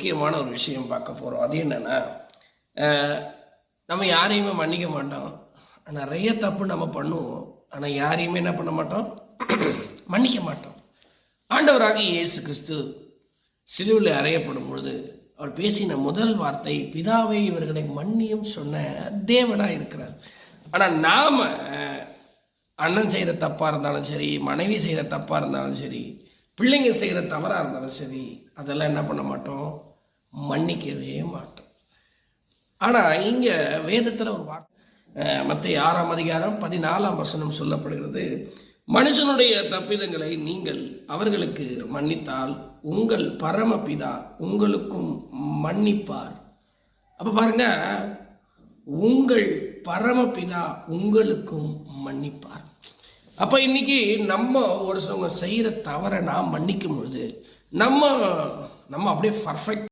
முக்கியமான ஒரு விஷயம் பார்க்க போகிறோம். அது என்னன்னா, நம்ம யாரையுமே மன்னிக்க மாட்டோம். நிறைய தப்பு நம்ம பண்ணுவோம். ஆனால் யாரையுமே என்ன பண்ண மாட்டோம், மன்னிக்க மாட்டோம். ஆண்டவராகிய இயேசு கிறிஸ்து சிலுவையில் அறையப்படும் பொழுது அவர் பேசின முதல் வார்த்தை, பிதாவை இவர்களை மன்னியும் சொன்ன தேவனாக இருக்கிறார். ஆனால் நாம் அண்ணன் செய்கிற தப்பாக இருந்தாலும் சரி, மனைவி செய்கிற தப்பாக இருந்தாலும் சரி, பிள்ளைங்க செய்கிற தவறாக இருந்தாலும் சரி, அதெல்லாம் என்ன பண்ண மாட்டோம், மன்னிக்கவே மாட்டோம். ஆனால் இங்கே வேதத்தில் ஒரு வார்த்தை, மத்தேயு 6ஆம் அதிகாரம் 14ஆம் வசனம் சொல்லப்படுகிறது, மனுஷனுடைய தப்பிதங்களை நீங்கள் அவர்களுக்கு மன்னித்தால் உங்கள் பரமபிதா உங்களுக்கும் மன்னிப்பார். அப்போ பாருங்க, உங்கள் பரமபிதா உங்களுக்கும் மன்னிப்பார். அப்போ இன்னைக்கு நம்ம ஒருத்தவங்க செய்கிற தவறை நாம் மன்னிக்கும் பொழுது நம்ம அப்படியே பர்ஃபெக்ட்